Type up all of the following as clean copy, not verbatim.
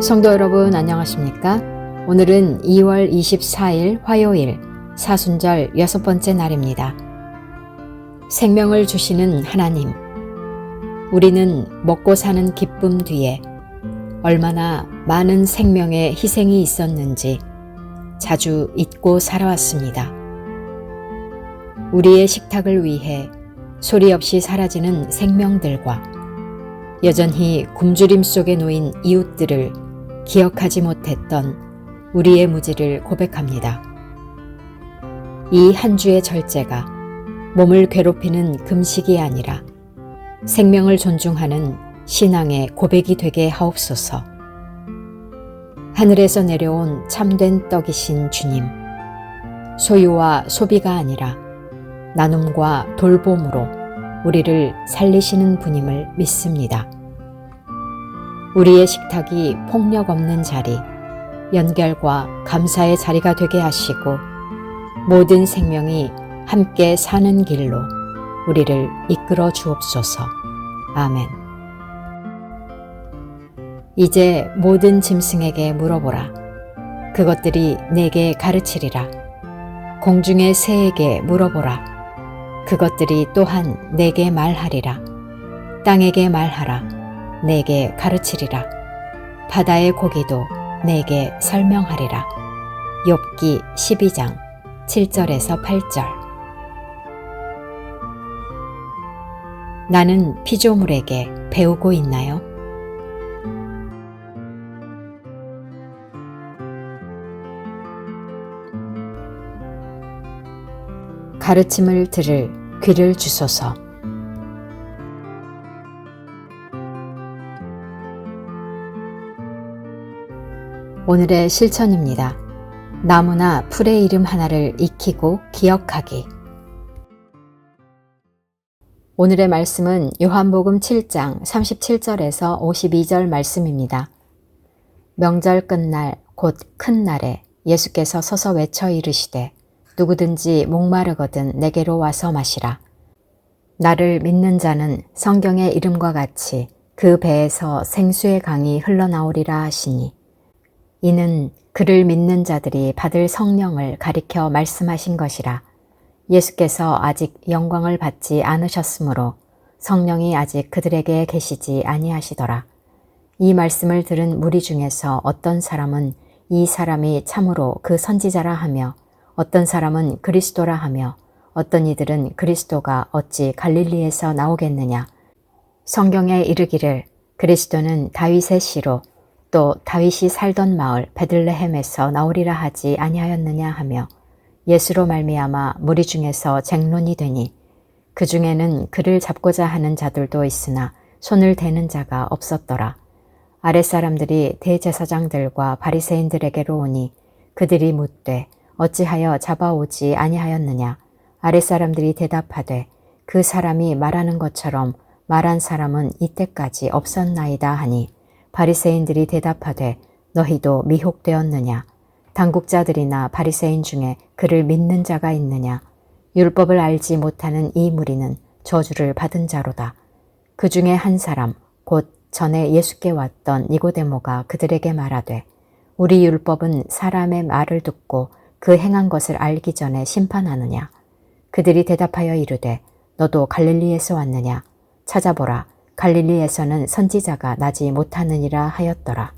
성도 여러분 안녕하십니까? 오늘은 2월 24일 화요일 사순절 6번째 날입니다. 생명을 주시는 하나님, 우리는 먹고 사는 기쁨 뒤에 얼마나 많은 생명의 희생이 있었는지 자주 잊고 살아왔습니다. 우리의 식탁을 위해 소리 없이 사라지는 생명들과 여전히 굶주림 속에 놓인 이웃들을 기억하지 못했던 우리의 무지를 고백합니다. 이 한 주의 절제가 몸을 괴롭히는 금식이 아니라 생명을 존중하는 신앙의 고백이 되게 하옵소서. 하늘에서 내려온 참된 떡이신 주님, 소유와 소비가 아니라 나눔과 돌봄으로 우리를 살리시는 분임을 믿습니다. 우리의 식탁이 폭력 없는 자리, 연결과 감사의 자리가 되게 하시고 모든 생명이 함께 사는 길로 우리를 이끌어 주옵소서. 아멘. 이제 모든 짐승에게 물어보라. 그것들이 내게 가르치리라. 공중의 새에게 물어보라. 그것들이 또한 내게 말하리라. 땅에게 말하라. 내게 가르치리라. 바다의 고기도 내게 설명하리라. 욥기 12장 7절에서 8절. 나는 피조물에게 배우고 있나요? 가르침을 들을 귀를 주소서. 오늘의 실천입니다. 나무나 풀의 이름 하나를 익히고 기억하기. 오늘의 말씀은 요한복음 7장 37절에서 52절 말씀입니다. 명절 끝날 곧 큰 날에 예수께서 서서 외쳐 이르시되 누구든지 목마르거든 내게로 와서 마시라. 나를 믿는 자는 성경의 이름과 같이 그 배에서 생수의 강이 흘러나오리라 하시니 이는 그를 믿는 자들이 받을 성령을 가리켜 말씀하신 것이라. 예수께서 아직 영광을 받지 않으셨으므로 성령이 아직 그들에게 계시지 아니하시더라. 이 말씀을 들은 무리 중에서 어떤 사람은 이 사람이 참으로 그 선지자라 하며 어떤 사람은 그리스도라 하며 어떤 이들은 그리스도가 어찌 갈릴리에서 나오겠느냐. 성경에 이르기를 그리스도는 다윗의 씨로 또 다윗이 살던 마을 베들레헴에서 나오리라 하지 아니하였느냐 하며 예수로 말미암아 무리 중에서 쟁론이 되니 그 중에는 그를 잡고자 하는 자들도 있으나 손을 대는 자가 없었더라. 아랫사람들이 대제사장들과 바리새인들에게로 오니 그들이 묻되 어찌하여 잡아오지 아니하였느냐. 아랫사람들이 대답하되 그 사람이 말하는 것처럼 말한 사람은 이때까지 없었나이다 하니 바리새인들이 대답하되 너희도 미혹되었느냐. 당국자들이나 바리새인 중에 그를 믿는 자가 있느냐. 율법을 알지 못하는 이 무리는 저주를 받은 자로다. 그 중에 한 사람 곧 전에 예수께 왔던 니고데모가 그들에게 말하되 우리 율법은 사람의 말을 듣고 그 행한 것을 알기 전에 심판하느냐. 그들이 대답하여 이르되 너도 갈릴리에서 왔느냐. 찾아보라. 갈릴리에서는 선지자가 나지 못하느니라 하였더라.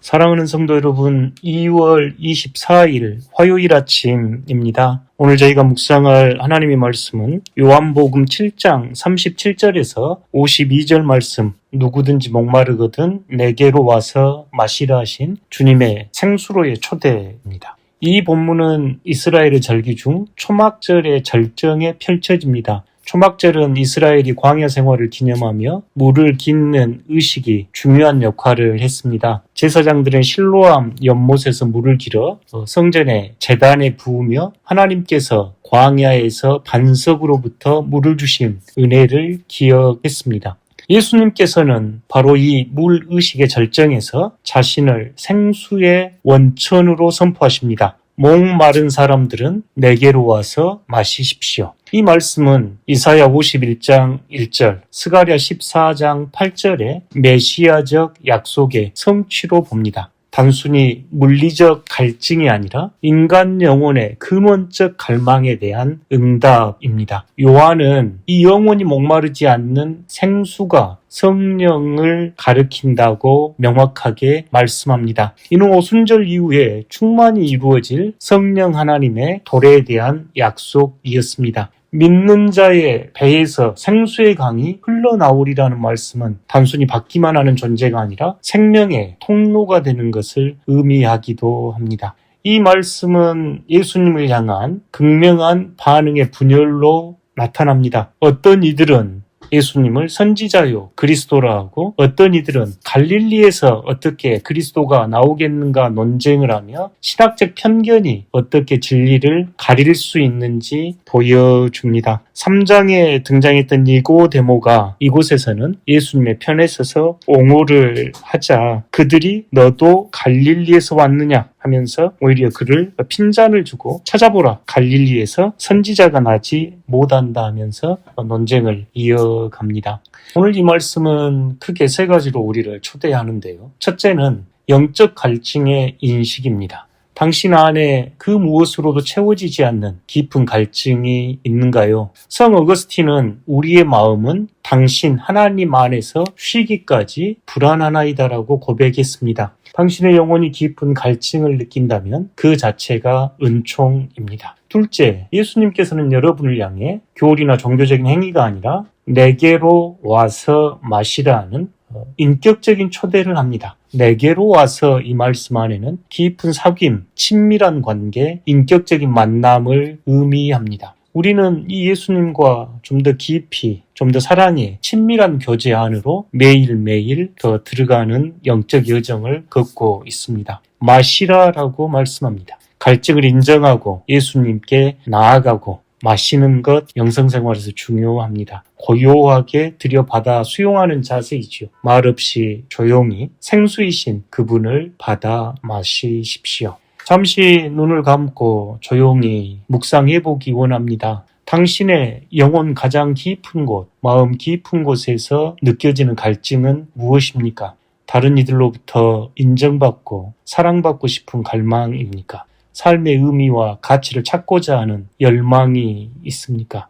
사랑하는 성도 여러분, 2월 24일 화요일 아침입니다. 오늘 저희가 묵상할 하나님의 말씀은 요한복음 7장 37절에서 52절 말씀, 누구든지 목마르거든 내게로 와서 마시라 하신 주님의 생수로의 초대입니다. 이 본문은 이스라엘의 절기 중 초막절의 절정에 펼쳐집니다. 초막절은 이스라엘이 광야 생활을 기념하며 물을 깃는 의식이 중요한 역할을 했습니다. 제사장들은 실로암 연못에서 물을 길어 성전의 제단에 부으며 하나님께서 광야에서 반석으로부터 물을 주신 은혜를 기억했습니다. 예수님께서는 바로 이 물 의식의 절정에서 자신을 생수의 원천으로 선포하십니다. 목마른 사람들은 내게로 와서 마시십시오. 이 말씀은 이사야 51장 1절, 스가랴 14장 8절의 메시아적 약속의 성취로 봅니다. 단순히 물리적 갈증이 아니라 인간 영혼의 근원적 갈망에 대한 응답입니다. 요한은 이 영혼이 목마르지 않는 생수가 성령을 가리킨다고 명확하게 말씀합니다. 이는 오순절 이후에 충만히 이루어질 성령 하나님의 도래에 대한 약속이었습니다. 믿는 자의 배에서 생수의 강이 흘러나오리라는 말씀은 단순히 받기만 하는 존재가 아니라 생명의 통로가 되는 것을 의미하기도 합니다. 이 말씀은 예수님을 향한 극명한 반응의 분열로 나타납니다. 어떤 이들은 예수님을 선지자요 그리스도라 하고, 어떤 이들은 갈릴리에서 어떻게 그리스도가 나오겠는가 논쟁을 하며 신학적 편견이 어떻게 진리를 가릴 수 있는지 보여줍니다. 3장에 등장했던 니고데모가 이곳에서는 예수님의 편에 서서 옹호를 하자 그들이 너도 갈릴리에서 왔느냐 하면서 오히려 그를 핀잔을 주고 찾아보라, 갈릴리에서 선지자가 나지 못한다 하면서 논쟁을 이어갑니다. 오늘 이 말씀은 크게 세 가지로 우리를 초대하는데요. 첫째는 영적 갈증의 인식입니다. 당신 안에 그 무엇으로도 채워지지 않는 깊은 갈증이 있는가요? 성 어거스틴은 우리의 마음은 당신 하나님 안에서 쉬기까지 불안하나이다라고 고백했습니다. 당신의 영혼이 깊은 갈증을 느낀다면 그 자체가 은총입니다. 둘째, 예수님께서는 여러분을 향해 교리나 종교적인 행위가 아니라 내게로 와서 마시라는 인격적인 초대를 합니다. 내게로 와서 이 말씀 안에는 깊은 사귐, 친밀한 관계, 인격적인 만남을 의미합니다. 우리는 이 예수님과 좀 더 깊이, 좀 더 사랑의 친밀한 교제 안으로 매일매일 더 들어가는 영적 여정을 걷고 있습니다. 마시라라고 말씀합니다. 갈증을 인정하고 예수님께 나아가고 마시는 것 영성생활에서 중요합니다. 고요하게 들여받아 수용하는 자세이지요. 말없이 조용히 생수이신 그분을 받아 마시십시오. 잠시 눈을 감고 조용히 묵상해보기 원합니다. 당신의 영혼 가장 깊은 곳, 마음 깊은 곳에서 느껴지는 갈증은 무엇입니까? 다른 이들로부터 인정받고 사랑받고 싶은 갈망입니까? 삶의 의미와 가치를 찾고자 하는 열망이 있습니까?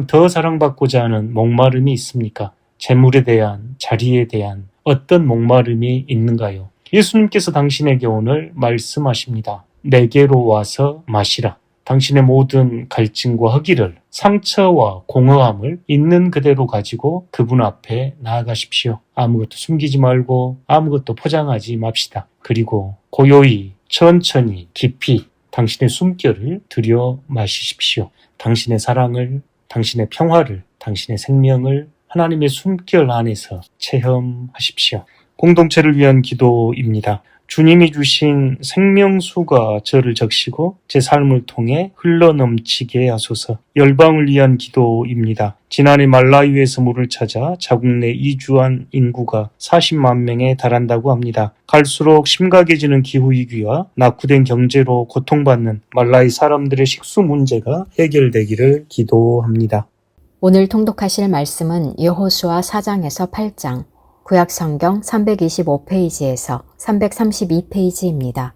더 사랑받고자 하는 목마름이 있습니까? 재물에 대한, 자리에 대한 어떤 목마름이 있는가요? 예수님께서 당신에게 오늘 말씀하십니다. 내게로 와서 마시라. 당신의 모든 갈증과 허기를, 상처와 공허함을 있는 그대로 가지고 그분 앞에 나아가십시오. 아무것도 숨기지 말고 아무것도 포장하지 맙시다. 그리고 고요히 천천히 깊이 당신의 숨결을 들여 마시십시오. 당신의 사랑을, 당신의 평화를, 당신의 생명을 하나님의 숨결 안에서 체험하십시오. 공동체를 위한 기도입니다. 주님이 주신 생명수가 저를 적시고 제 삶을 통해 흘러넘치게 하소서. 열방을 위한 기도입니다. 지난해 말라위에서 물을 찾아 자국 내 이주한 인구가 40만 명에 달한다고 합니다. 갈수록 심각해지는 기후위기와 낙후된 경제로 고통받는 말라위 사람들의 식수 문제가 해결되기를 기도합니다. 오늘 통독하실 말씀은 여호수아 4장에서 8장, 구약성경 325페이지에서 332페이지입니다.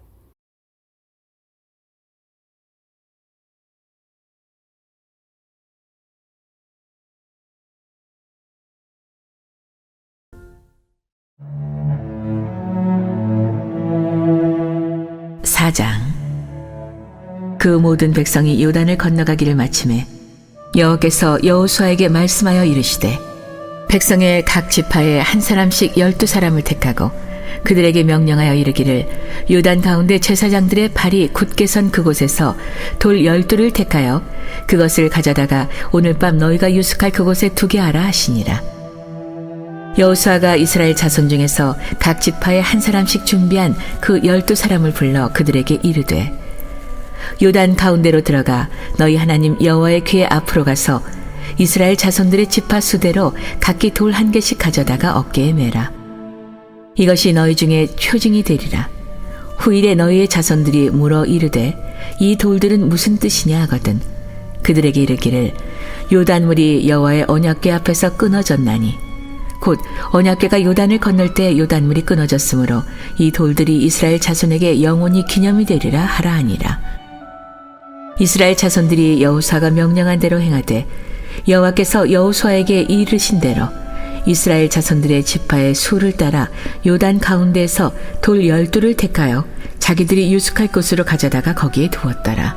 그 모든 백성이 요단을 건너가기를 마치매 여호와께서 여호수아에게 말씀하여 이르시되 백성의 각 지파에 한 사람씩 12사람을 택하고 그들에게 명령하여 이르기를 요단 가운데 제사장들의 발이 굳게 선 그곳에서 돌 12를 택하여 그것을 가져다가 오늘 밤 너희가 유숙할 그곳에 두게 하라 하시니라. 여호수아가 이스라엘 자손 중에서 각 지파에 한 사람씩 준비한 그 12사람을 불러 그들에게 이르되 요단 가운데로 들어가 너희 하나님 여호와의 궤 앞으로 가서 이스라엘 자손들의 지파 수대로 각기 돌 1개씩 가져다가 어깨에 매라. 이것이 너희 중에 표징이 되리라. 후일에 너희의 자손들이 물어 이르되 이 돌들은 무슨 뜻이냐 하거든 그들에게 이르기를 요단물이 여호와의 언약궤 앞에서 끊어졌나니 곧 언약궤가 요단을 건널 때 요단물이 끊어졌으므로 이 돌들이 이스라엘 자손에게 영원히 기념이 되리라 하라 하니라. 이스라엘 자손들이 여호수아가 명령한 대로 행하되 여호와께서 여호수아에게 이르신 대로 이스라엘 자손들의 지파의 수를 따라 요단 가운데에서 돌 12를 택하여 자기들이 유숙할 곳으로 가져다가 거기에 두었더라.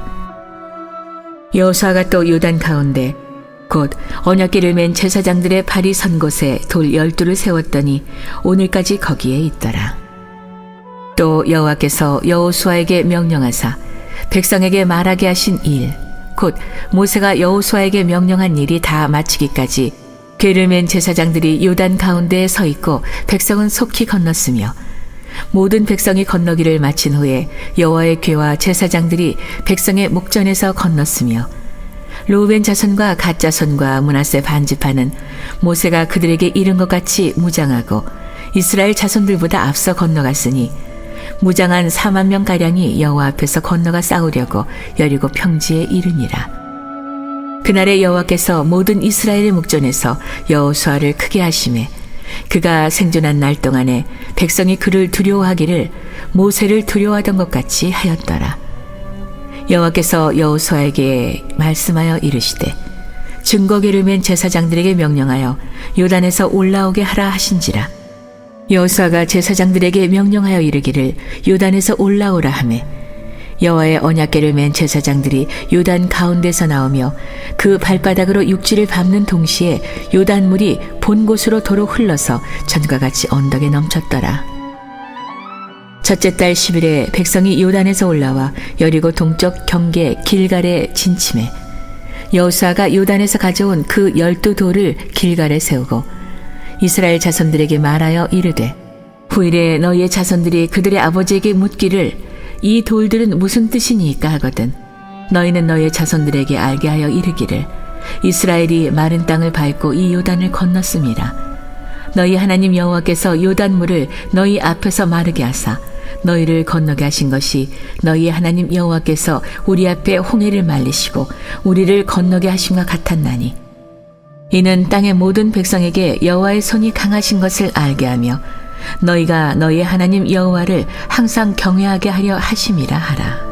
여호수아가 또 요단 가운데 곧 언약궤를 맨 제사장들의 발이 선 곳에 돌 12를 세웠더니 오늘까지 거기에 있더라. 또 여호와께서 여호수아에게 명령하사 백성에게 말하게 하신 일, 곧 모세가 여호수아에게 명령한 일이 다 마치기까지 궤를 맨 제사장들이 요단 가운데에 서 있고 백성은 속히 건넜으며 모든 백성이 건너기를 마친 후에 여호와의 궤와 제사장들이 백성의 목전에서 건넜으며 르우벤 자손과 갓 자손과 므낫세 반지파는 모세가 그들에게 이른 것 같이 무장하고 이스라엘 자손들보다 앞서 건너갔으니 무장한 4만 명가량이 여호와 앞에서 건너가 싸우려고 여리고 평지에 이르니라. 그날에 여호와께서 모든 이스라엘의 목전에서 여호수아를 크게 하시매 그가 생존한 날 동안에 백성이 그를 두려워하기를 모세를 두려워하던 것 같이 하였더라. 여호와께서 여호수아에게 말씀하여 이르시되 증거궤를 맨 제사장들에게 명령하여 요단에서 올라오게 하라 하신지라. 여호수아가 제사장들에게 명령하여 이르기를 요단에서 올라오라 하매 여호와의 언약궤를 맨 제사장들이 요단 가운데서 나오며 그 발바닥으로 육지를 밟는 동시에 요단물이 본 곳으로 도로 흘러서 전과 같이 언덕에 넘쳤더라. 첫째 달 10일에 백성이 요단에서 올라와 여리고 동쪽 경계 길갈에 진침해 여호수아가 요단에서 가져온 그 12돌을 길갈에 세우고 이스라엘 자손들에게 말하여 이르되 후일에 너희의 자손들이 그들의 아버지에게 묻기를 이 돌들은 무슨 뜻이니까 하거든 너희는 너희의 자손들에게 알게 하여 이르기를 이스라엘이 마른 땅을 밟고 이 요단을 건넜음이라. 너희 하나님 여호와께서 요단물을 너희 앞에서 마르게 하사 너희를 건너게 하신 것이 너희 하나님 여호와께서 우리 앞에 홍해를 말리시고 우리를 건너게 하심과 같았나니 이는 땅의 모든 백성에게 여호와의 손이 강하신 것을 알게 하며 너희가 너희 하나님 여호와를 항상 경외하게 하려 하심이라 하라.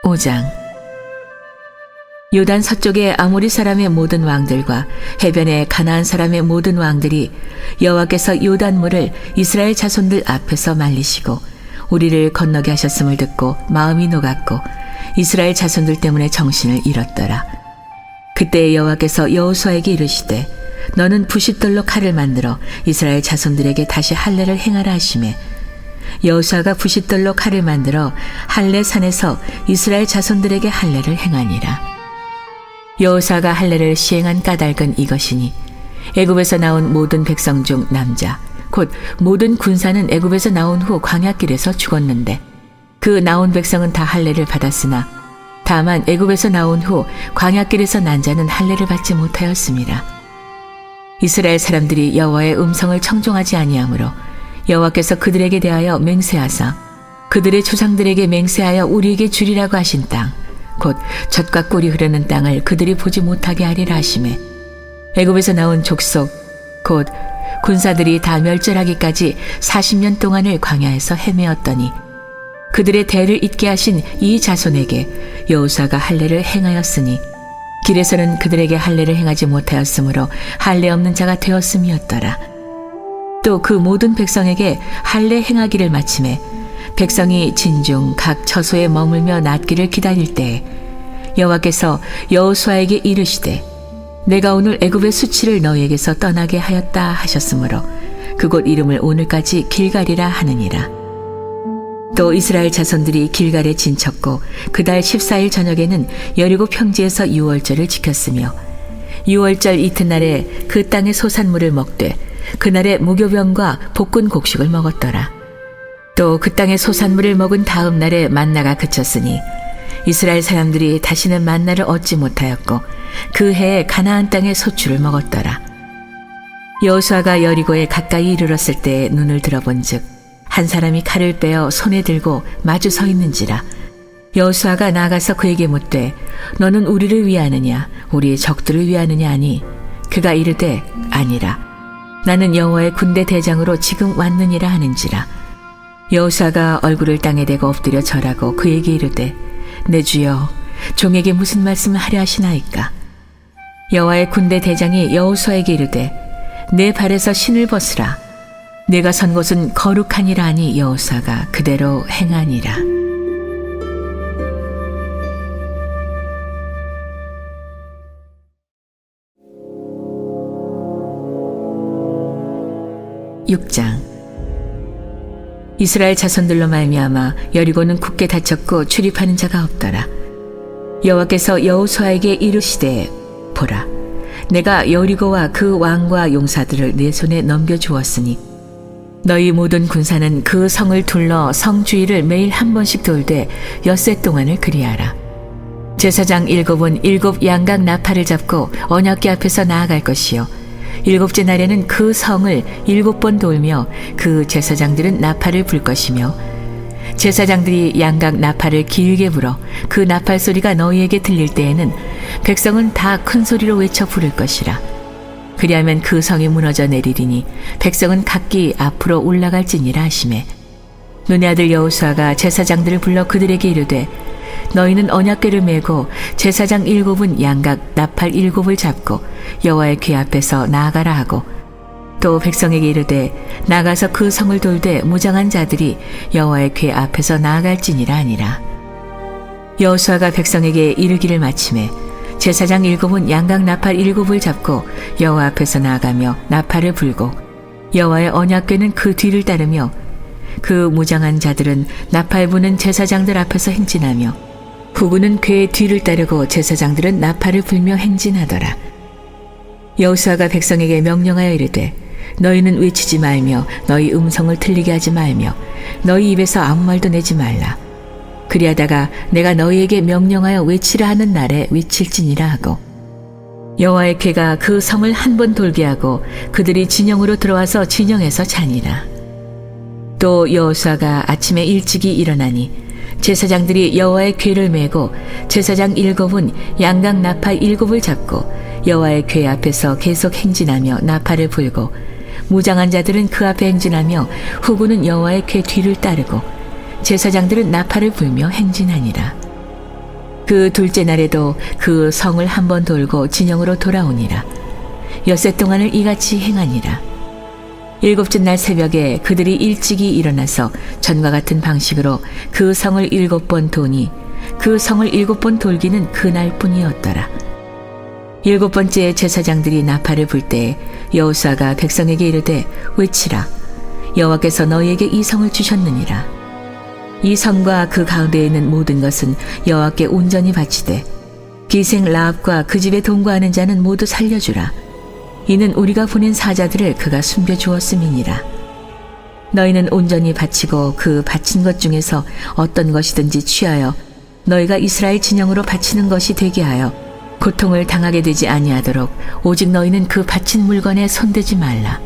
5장 요단 서쪽의 아모리 사람의 모든 왕들과 해변의 가나안 사람의 모든 왕들이 여호와께서 요단물을 이스라엘 자손들 앞에서 말리시고 우리를 건너게 하셨음을 듣고 마음이 녹았고 이스라엘 자손들 때문에 정신을 잃었더라. 그때 여호와께서 여호수아에게 이르시되 너는 부싯돌로 칼을 만들어 이스라엘 자손들에게 다시 할례를 행하라 하시매 여호수아가 부싯돌로 칼을 만들어 할례 산에서 이스라엘 자손들에게 할례를 행하니라. 여호수아가 할례를 시행한 까닭은 이것이니 애굽에서 나온 모든 백성 중 남자 곧 모든 군사는 애굽에서 나온 후 광야길에서 죽었는데 그 나온 백성은 다 할례를 받았으나 다만 애굽에서 나온 후 광야길에서 난 자는 할례를 받지 못하였습니다. 이스라엘 사람들이 여호와의 음성을 청종하지 아니하므로 여호와께서 그들에게 대하여 맹세하사 그들의 조상들에게 맹세하여 우리에게 주리라고 하신 땅 곧 젖과 꿀이 흐르는 땅을 그들이 보지 못하게 하리라 하시매 애굽에서 나온 족속 곧 군사들이 다 멸절하기까지 40년 동안을 광야에서 헤매었더니 그들의 대를 잇게 하신 이 자손에게 여호수아가 할례를 행하였으니 길에서는 그들에게 할례를 행하지 못하였으므로 할례 없는 자가 되었음이었더라. 또 그 모든 백성에게 할례 행하기를 마침에 백성이 진중 각 처소에 머물며 낫기를 기다릴 때에 여호와께서 여호수아에게 이르시되 내가 오늘 애굽의 수치를 너희에게서 떠나게 하였다 하셨으므로 그곳 이름을 오늘까지 길갈이라 하느니라. 또 이스라엘 자손들이 길갈에 진쳤고 그달 14일 저녁에는 여리고 평지에서 유월절을 지켰으며 유월절 이튿날에 그 땅의 소산물을 먹되 그날에 무교병과 볶은 곡식을 먹었더라. 또 그 땅의 소산물을 먹은 다음 날에 만나가 그쳤으니 이스라엘 사람들이 다시는 만나를 얻지 못하였고 그 해에 가나안 땅의 소출을 먹었더라. 여호수아가 여리고에 가까이 이르렀을 때 눈을 들어본즉 한 사람이 칼을 빼어 손에 들고 마주 서 있는지라. 여호수아가 나가서 그에게 묻되 너는 우리를 위하느냐 우리의 적들을 위하느냐 하니 그가 이르되 아니라 나는 여호와의 군대 대장으로 지금 왔느니라 하는지라. 여호수아가 얼굴을 땅에 대고 엎드려 절하고 그에게 이르되 내 주여 종에게 무슨 말씀을 하려 하시나이까. 여호와의 군대 대장이 여호수아에게 이르되 내 발에서 신을 벗으라. 내가 선 곳은 거룩하니라 하니 여호수아가 그대로 행하니라. (6장) 이스라엘 자손들로 말미암아 여리고는 굳게 닫혔고 출입하는 자가 없더라. 여호와께서 여호수아에게 이르시되 보라 내가 여리고와 그 왕과 용사들을 내 손에 넘겨주었으니 너희 모든 군사는 그 성을 둘러 성 주위를 매일 한 번씩 돌되 엿새 동안을 그리하라. 제사장 7은 7 양각 나팔을 잡고 언약궤 앞에서 나아갈 것이요 7째 날에는 그 성을 7번 돌며 그 제사장들은 나팔을 불 것이며 제사장들이 양각 나팔을 길게 불어 그 나팔 소리가 너희에게 들릴 때에는 백성은 다 큰 소리로 외쳐 부를 것이라. 그리하면 그 성이 무너져 내리리니 백성은 각기 앞으로 올라갈지니라 하시매 눈의 아들 여호수아가 제사장들을 불러 그들에게 이르되 너희는 언약궤를 메고 제사장 7은 양각 나팔 7을 잡고 여호와의 궤 앞에서 나아가라 하고 또 백성에게 이르되 나가서 그 성을 돌되 무장한 자들이 여호와의 궤 앞에서 나아갈지니라 하니라. 여호수아가 백성에게 이르기를 마치매 제사장 7은 양각 나팔 7을 잡고 여호와 앞에서 나아가며 나팔을 불고 여호와의 언약궤는 그 뒤를 따르며 그 무장한 자들은 나팔 부는 제사장들 앞에서 행진하며 후군은 궤의 뒤를 따르고 제사장들은 나팔을 불며 행진하더라. 여호수아가 백성에게 명령하여 이르되 너희는 외치지 말며 너희 음성을 틀리게 하지 말며 너희 입에서 아무 말도 내지 말라. 그리하다가 내가 너희에게 명령하여 외치라 하는 날에 외칠지니라 하고 여호와의 궤가 그 성을 한 번 돌게 하고 그들이 진영으로 들어와서 진영에서 자니라. 또 여호수아가 아침에 일찍이 일어나니 제사장들이 여호와의 궤를 메고 제사장 7은 양각 나팔 7을 잡고 여호와의 궤 앞에서 계속 행진하며 나팔을 불고 무장한 자들은 그 앞에 행진하며 후군은 여호와의 궤 뒤를 따르고 제사장들은 나팔을 불며 행진하니라. 그 둘째 날에도 그 성을 한 번 돌고 진영으로 돌아오니라. 엿새 동안을 이같이 행하니라. 7째 날 새벽에 그들이 일찍이 일어나서 전과 같은 방식으로 그 성을 7번 도니 그 성을 7번 돌기는 그날뿐이었더라. 7번째 제사장들이 나팔을 불 때 여호수아가 백성에게 이르되 외치라. 여호와께서 너희에게 이 성을 주셨느니라. 이 성과 그 가운데에 있는 모든 것은 여호와께 온전히 바치되 기생 라합과 그 집에 동거하는 자는 모두 살려주라. 이는 우리가 보낸 사자들을 그가 숨겨주었음이니라. 너희는 온전히 바치고 그 바친 것 중에서 어떤 것이든지 취하여 너희가 이스라엘 진영으로 바치는 것이 되게 하여 고통을 당하게 되지 아니하도록 오직 너희는 그 바친 물건에 손대지 말라.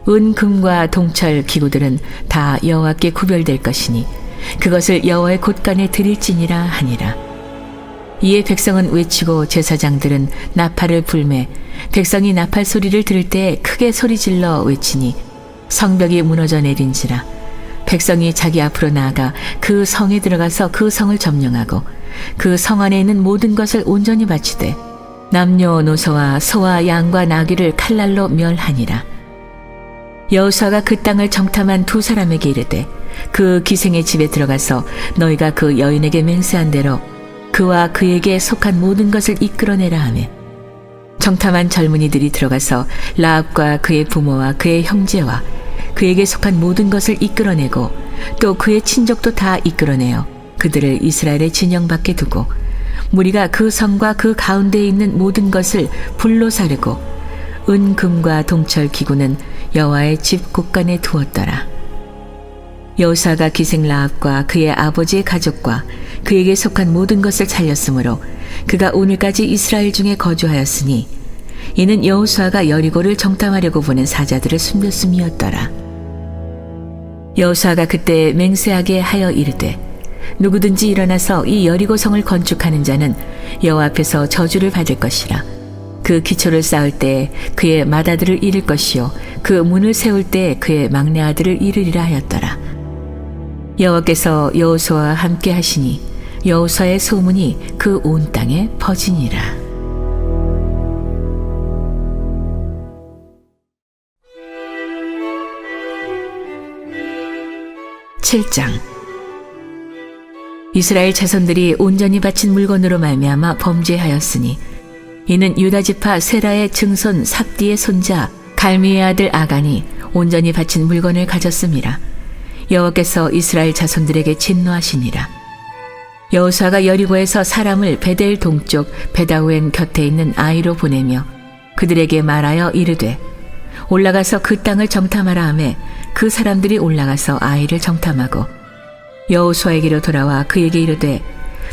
은, 금과 동철 기구들은 다 여호와께 구별될 것이니 그것을 여호와의 곳간에 드릴지니라 하니라. 이에 백성은 외치고 제사장들은 나팔을 불매 백성이 나팔 소리를 들을 때 크게 소리질러 외치니 성벽이 무너져 내린지라. 백성이 자기 앞으로 나아가 그 성에 들어가서 그 성을 점령하고 그 성 안에 있는 모든 것을 온전히 바치되 남녀노소와 소와 양과 나귀를 칼날로 멸하니라. 여호수아가 그 땅을 정탐한 2 사람에게 이르되 그 기생의 집에 들어가서 너희가 그 여인에게 맹세한 대로 그와 그에게 속한 모든 것을 이끌어내라 하매 정탐한 젊은이들이 들어가서 라합과 그의 부모와 그의 형제와 그에게 속한 모든 것을 이끌어내고 또 그의 친족도 다 이끌어내어 그들을 이스라엘의 진영 밖에 두고 무리가 그 성과 그 가운데에 있는 모든 것을 불로 사르고 은, 금과 동철 기구는 여호와의 집 곳간에 두었더라. 여호수아가 기생 라합과 그의 아버지의 가족과 그에게 속한 모든 것을 살렸으므로 그가 오늘까지 이스라엘 중에 거주하였으니 이는 여호수아가 여리고를 정탐하려고 보낸 사자들을 숨겼음이었더라. 여호수아가 그때 맹세하게 하여 이르되 누구든지 일어나서 이 여리고 성을 건축하는 자는 여호와 앞에서 저주를 받을 것이라. 그 기초를 쌓을 때 그의 맏아들을 잃을 것이요 그 문을 세울 때 그의 막내 아들을 잃으리라 하였더라. 여호와께서 여호수아와 함께 하시니 여호수아의 소문이 그 온 땅에 퍼지니라. 7장. 이스라엘 자손들이 온전히 바친 물건으로 말미암아 범죄하였으니 이는 유다 지파 세라의 증손 삽디의 손자 갈미의 아들 아간이 온전히 바친 물건을 가졌음이라. 여호와께서 이스라엘 자손들에게 진노하시니라. 여호수아가 여리고에서 사람을 베델 동쪽 베다우엔 곁에 있는 아이로 보내며 그들에게 말하여 이르되 올라가서 그 땅을 정탐하라 하매 그 사람들이 올라가서 아이를 정탐하고 여호수아에게로 돌아와 그에게 이르되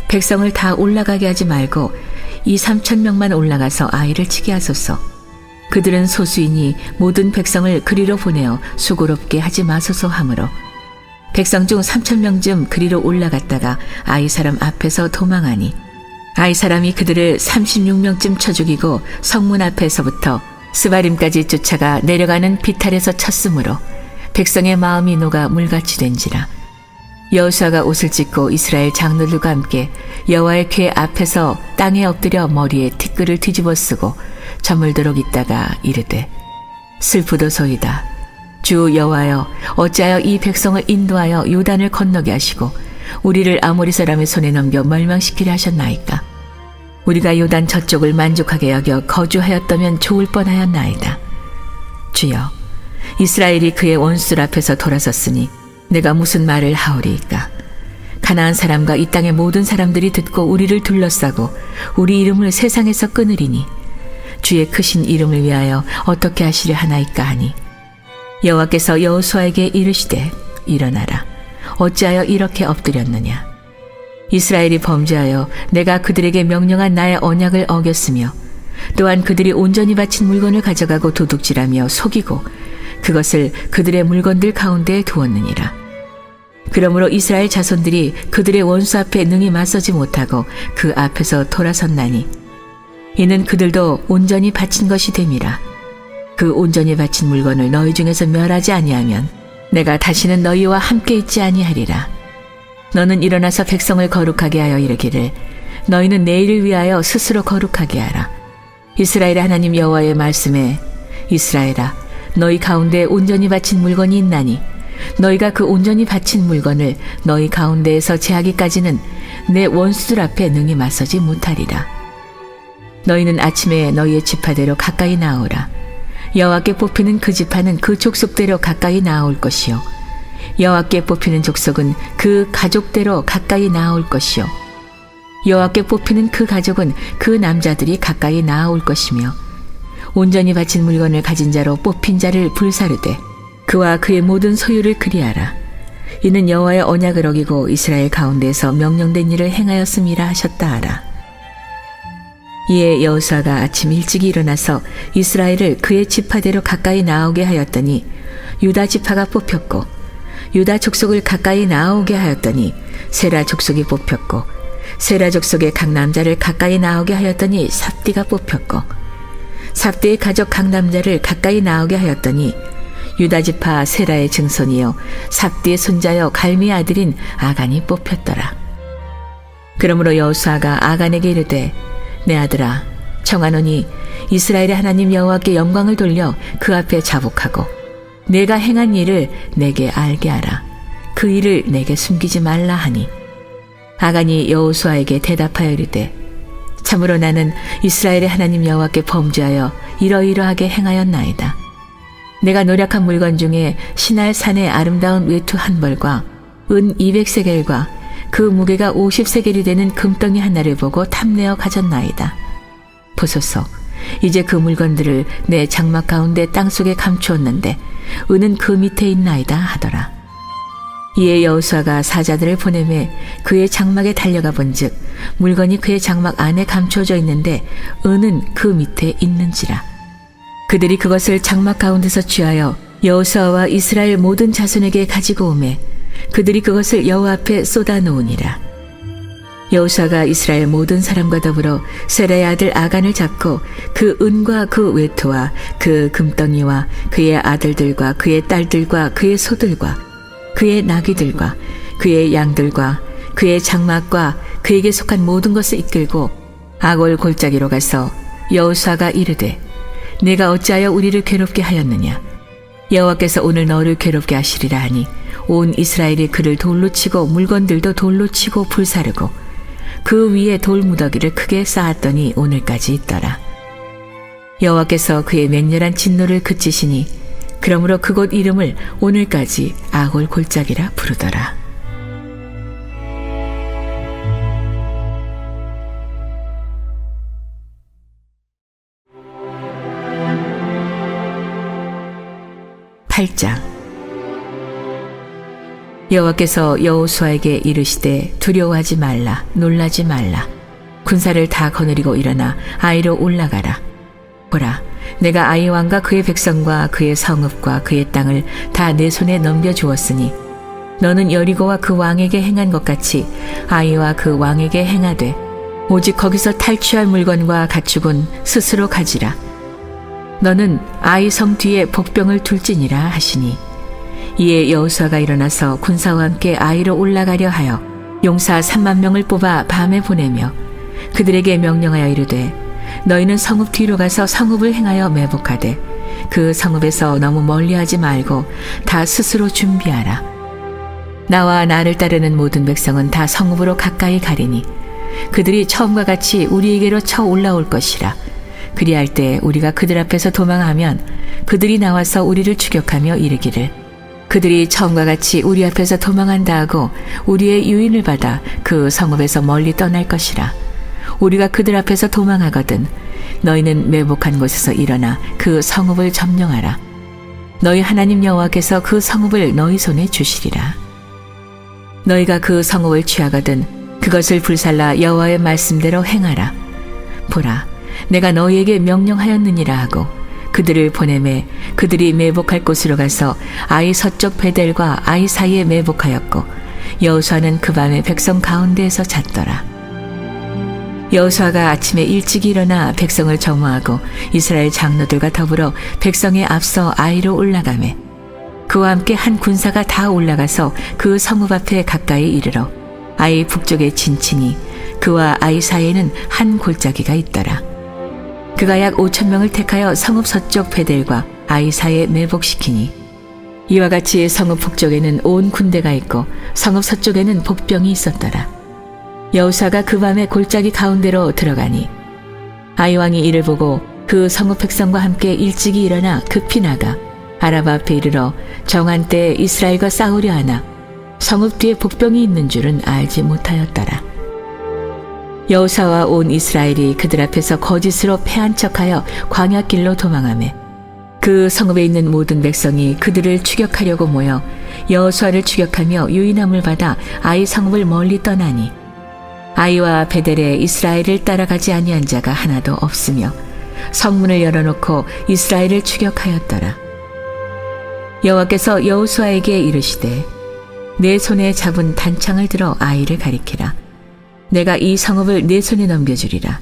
백성을 다 올라가게 하지 말고 2,3,000명만 올라가서 아이를 치게 하소서. 그들은 소수이니 모든 백성을 그리로 보내어 수고롭게 하지 마소서 하므로 백성 중 3,000명쯤 그리로 올라갔다가 아이 사람 앞에서 도망하니 아이 사람이 그들을 36명쯤 쳐 죽이고 성문 앞에서부터 스바림까지 쫓아가 내려가는 비탈에서 쳤으므로 백성의 마음이 녹아 물같이 된지라. 여호수아가 옷을 찢고 이스라엘 장로들과 함께 여호와의 궤 앞에서 땅에 엎드려 머리에 티끌을 뒤집어 쓰고 저물도록 있다가 이르되 슬프도소이다. 주 여호와여 어찌하여 이 백성을 인도하여 요단을 건너게 하시고 우리를 아모리 사람의 손에 넘겨 멸망시키려 하셨나이까. 우리가 요단 저쪽을 만족하게 여겨 거주하였다면 좋을 뻔하였나이다. 주여 이스라엘이 그의 원수들 앞에서 돌아섰으니 내가 무슨 말을 하오리이까. 가나안 사람과 이 땅의 모든 사람들이 듣고 우리를 둘러싸고 우리 이름을 세상에서 끊으리니 주의 크신 이름을 위하여 어떻게 하시려 하나이까 하니 여호와께서 여호수아에게 이르시되 일어나라. 어찌하여 이렇게 엎드렸느냐. 이스라엘이 범죄하여 내가 그들에게 명령한 나의 언약을 어겼으며 또한 그들이 온전히 바친 물건을 가져가고 도둑질하며 속이고 그것을 그들의 물건들 가운데에 두었느니라. 그러므로 이스라엘 자손들이 그들의 원수 앞에 능히 맞서지 못하고 그 앞에서 돌아섰나니 이는 그들도 온전히 바친 것이 됨이라. 그 온전히 바친 물건을 너희 중에서 멸하지 아니하면 내가 다시는 너희와 함께 있지 아니하리라. 너는 일어나서 백성을 거룩하게 하여 이르기를 너희는 내일을 위하여 스스로 거룩하게 하라. 이스라엘의 하나님 여호와의 말씀에 이스라엘아 너희 가운데 온전히 바친 물건이 있나니 너희가 그 온전히 바친 물건을 너희 가운데에서 제하기까지는 내 원수들 앞에 능히 맞서지 못하리라. 너희는 아침에 너희의 지파대로 가까이 나오라. 여호와께 뽑히는 그 지파는 그 족속대로 가까이 나올 것이요 여호와께 뽑히는 족속은 그 가족대로 가까이 나올 것이요 여호와께 뽑히는 그 가족은 그 남자들이 가까이 나올 것이며 온전히 바친 물건을 가진 자로 뽑힌 자를 불사르되 그와 그의 모든 소유를 그리하라. 이는 여호와의 언약을 어기고 이스라엘 가운데에서 명령된 일을 행하였음이라 하셨다 하라. 이에 여호수아가 아침 일찍 일어나서 이스라엘을 그의 지파대로 가까이 나오게 하였더니 유다 지파가 뽑혔고 유다 족속을 가까이 나오게 하였더니 세라 족속이 뽑혔고 세라 족속의 각 남자를 가까이 나오게 하였더니 삽디가 뽑혔고 삽디의 가족 각 남자를 가까이 나오게 하였더니 유다 지파 세라의 증손이요 삽디의 손자여 갈미의 아들인 아간이 뽑혔더라. 그러므로 여호수아가 아간에게 이르되 내 아들아 청하노니 이스라엘의 하나님 여호와께 영광을 돌려 그 앞에 자복하고 내가 행한 일을 내게 알게 하라. 그 일을 내게 숨기지 말라 하니 아간이 여호수아에게 대답하여 이르되 참으로 나는 이스라엘의 하나님 여호와께 범죄하여 이러이러하게 행하였나이다. 내가 노력한 물건 중에 시날 산의 아름다운 외투 한 벌과 은 200세겔과 그 무게가 50세겔이 되는 금덩이 하나를 보고 탐내어 가졌나이다. 보소서, 이제 그 물건들을 내 장막 가운데 땅속에 감추었는데 은은 그 밑에 있나이다 하더라. 이에 여호수아가 사자들을 보내매 그의 장막에 달려가 본즉 물건이 그의 장막 안에 감춰져 있는데 은은 그 밑에 있는지라. 그들이 그것을 장막 가운데서 취하여 여호수아와 이스라엘 모든 자손에게 가지고 오매 그들이 그것을 여호와 앞에 쏟아 놓으니라. 여호수아가 이스라엘 모든 사람과 더불어 세라의 아들 아간을 잡고 그 은과 그 외토와 그 금덩이와 그의 아들들과 그의 딸들과 그의 소들과 그의 나귀들과 그의 양들과 그의 장막과 그에게 속한 모든 것을 이끌고 아골 골짜기로 가서 여호수아가 이르되 내가 어찌하여 우리를 괴롭게 하였느냐. 여호와께서 오늘 너를 괴롭게 하시리라 하니 온 이스라엘이 그를 돌로 치고 물건들도 돌로 치고 불사르고 그 위에 돌무더기를 크게 쌓았더니 오늘까지 있더라. 여호와께서 그의 맹렬한 진노를 그치시니 그러므로 그곳 이름을 오늘까지 아골 골짜기라 부르더라. (8장) 여호와께서 여호수아에게 이르시되 두려워하지 말라 놀라지 말라 군사를 다 거느리고 일어나 아이로 올라가라. 보라 내가 아이 왕과 그의 백성과 그의 성읍과 그의 땅을 다 내 손에 넘겨주었으니 너는 여리고와 그 왕에게 행한 것 같이 아이와 그 왕에게 행하되 오직 거기서 탈취할 물건과 가축은 스스로 가지라. 너는 아이 성 뒤에 복병을 둘지니라 하시니 이에 여호수아가 일어나서 군사와 함께 아이로 올라가려 하여 용사 3만 명을 뽑아 밤에 보내며 그들에게 명령하여 이르되 너희는 성읍 뒤로 가서 성읍을 행하여 매복하되 그 성읍에서 너무 멀리하지 말고 다 스스로 준비하라. 나와 나를 따르는 모든 백성은 다 성읍으로 가까이 가리니 그들이 처음과 같이 우리에게로 쳐 올라올 것이라. 그리할 때 우리가 그들 앞에서 도망하면 그들이 나와서 우리를 추격하며 이르기를 그들이 처음과 같이 우리 앞에서 도망한다 하고 우리의 유인을 받아 그 성읍에서 멀리 떠날 것이라. 우리가 그들 앞에서 도망하거든 너희는 매복한 곳에서 일어나 그 성읍을 점령하라. 너희 하나님 여호와께서 그 성읍을 너희 손에 주시리라. 너희가 그 성읍을 취하거든 그것을 불살라 여호와의 말씀대로 행하라. 보라 내가 너희에게 명령하였느니라 하고 그들을 보내매 그들이 매복할 곳으로 가서 아이 서쪽 베델과 아이 사이에 매복하였고 여호수아는 그 밤에 백성 가운데에서 잤더라. 여호수아가 아침에 일찍 일어나 백성을 점호하고 이스라엘 장로들과 더불어 백성에 앞서 아이로 올라가매 그와 함께 한 군사가 다 올라가서 그 성읍 앞에 가까이 이르러 아이 북쪽에 진치니 그와 아이 사이에는 한 골짜기가 있더라. 그가 약 5,000명을 택하여 성읍 서쪽 베델과 아이 사이에 매복시키니 이와 같이 성읍 북쪽에는 온 군대가 있고 성읍 서쪽에는 복병이 있었더라. 여호수아가 그 밤에 골짜기 가운데로 들어가니 아이 왕이 이를 보고 그 성읍 백성과 함께 일찍이 일어나 급히 나가 아라바 앞에 이르러 정한 때에 이스라엘과 싸우려 하나 성읍 뒤에 복병이 있는 줄은 알지 못하였더라. 여호수아와 온 이스라엘이 그들 앞에서 거짓으로 패한 척하여 광야길로 도망하매 그 성읍에 있는 모든 백성이 그들을 추격하려고 모여 여호수아를 추격하며 유인함을 받아 아이 성읍을 멀리 떠나니 아이와 베델에 이스라엘을 따라가지 아니한 자가 하나도 없으며 성문을 열어놓고 이스라엘을 추격하였더라. 여호와께서 여호수아에게 이르시되 내 손에 잡은 단창을 들어 아이를 가리키라. 내가 이 성읍을 내 손에 넘겨주리라.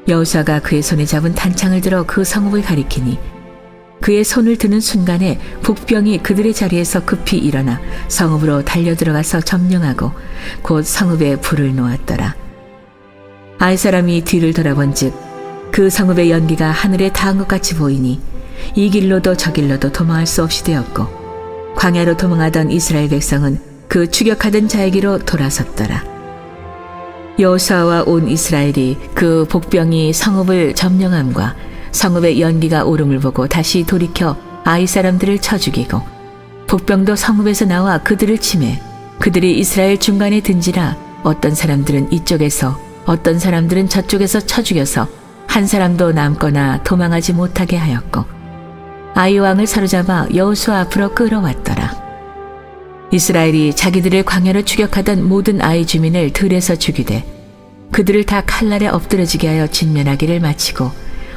여호수아가 그의 손에 잡은 단창을 들어 그 성읍을 가리키니 그의 손을 드는 순간에 복병이 그들의 자리에서 급히 일어나 성읍으로 달려들어가서 점령하고 곧 성읍에 불을 놓았더라. 아이 사람이 뒤를 돌아본즉 그 성읍의 연기가 하늘에 닿은 것 같이 보이니 이 길로도 저 길로도 도망할 수 없이 되었고 광야로 도망하던 이스라엘 백성은 그 추격하던 자에게로 돌아섰더라. 여호수아와 온 이스라엘이 그 복병이 성읍을 점령함과 성읍의 연기가 오름을 보고 다시 돌이켜 아이 사람들을 쳐 죽이고 복병도 성읍에서 나와 그들을 치매 그들이 이스라엘 중간에 든지라 어떤 사람들은 이쪽에서 어떤 사람들은 저쪽에서 쳐 죽여서 한 사람도 남거나 도망하지 못하게 하였고 아이 왕을 사로잡아 여호수아 앞으로 끌어왔더라. 이스라엘이 자기들을 광야로 추격하던 모든 아이 주민을 들에서 죽이되 그들을 다 칼날에 엎드러지게 하여 진면하기를 마치고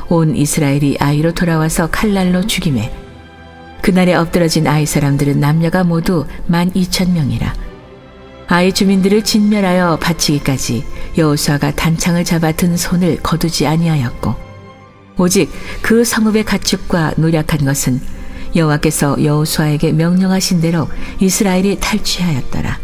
온 이스라엘이 아이로 돌아와서 칼날로 죽이매 그날에 엎드러진 아이 사람들은 남녀가 모두 12,000명이라. 아이 주민들을 진멸하여 바치기까지 여호수아가 단창을 잡아 든 손을 거두지 아니하였고 오직 그 성읍의 가축과 노략한 것은 여호와께서 여호수아에게 명령하신 대로 이스라엘이 탈취하였더라.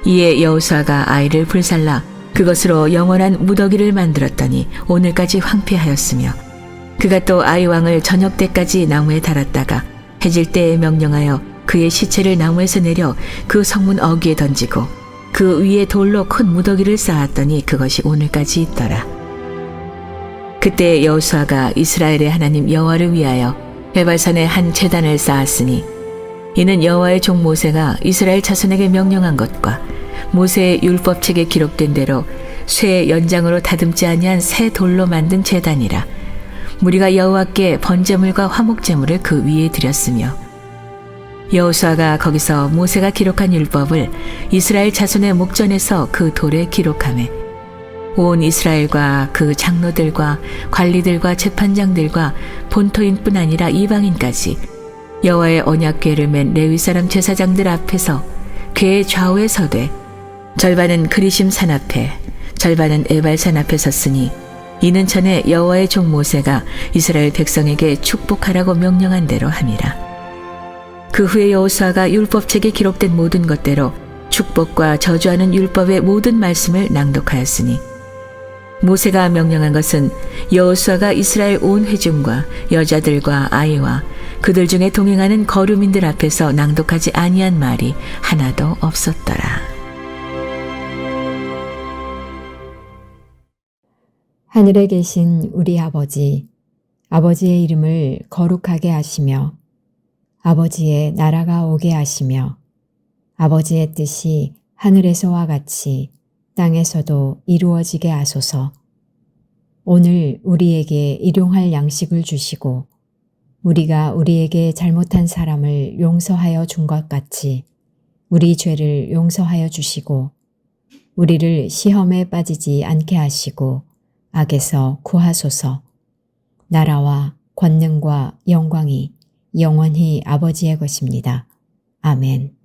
이에 여호수아가 아이를 불살라 그것으로 영원한 무더기를 만들었더니 오늘까지 황폐하였으며 그가 또 아이 왕을 저녁 때까지 나무에 달았다가 해질 때에 명령하여 그의 시체를 나무에서 내려 그 성문 어귀에 던지고 그 위에 돌로 큰 무더기를 쌓았더니 그것이 오늘까지 있더라. 그때 여호수아가 이스라엘의 하나님 여호와를 위하여 에발산에 한 제단을 쌓았으니 이는 여호와의 종 모세가 이스라엘 자손에게 명령한 것과 모세의 율법책에 기록된 대로 쇠의 연장으로 다듬지 아니한 새 돌로 만든 제단이라. 무리가 여호와께 번제물과 화목제물을 그 위에 드렸으며 여호수아가 거기서 모세가 기록한 율법을 이스라엘 자손의 목전에서 그 돌에 기록하매 온 이스라엘과 그 장로들과 관리들과 재판장들과 본토인뿐 아니라 이방인까지 여호와의 언약궤를 맨 레위 사람 제사장들 앞에서 궤의 좌우에 서되 절반은 그리심 산 앞에 절반은 에발산 앞에 섰으니 이는 전에 여호와의 종 모세가 이스라엘 백성에게 축복하라고 명령한 대로 함이라. 그 후에 여호수아가 율법책에 기록된 모든 것대로 축복과 저주하는 율법의 모든 말씀을 낭독하였으니 모세가 명령한 것은 여호수아가 이스라엘 온 회중과 여자들과 아이와 그들 중에 동행하는 거류민들 앞에서 낭독하지 아니한 말이 하나도 없었더라. 하늘에 계신 우리 아버지, 아버지의 이름을 거룩하게 하시며 아버지의 나라가 오게 하시며 아버지의 뜻이 하늘에서와 같이 땅에서도 이루어지게 하소서. 오늘 우리에게 일용할 양식을 주시고 우리가 우리에게 잘못한 사람을 용서하여 준 것 같이 우리 죄를 용서하여 주시고 우리를 시험에 빠지지 않게 하시고 악에서 구하소서. 나라와 권능과 영광이 영원히 아버지의 것입니다. 아멘.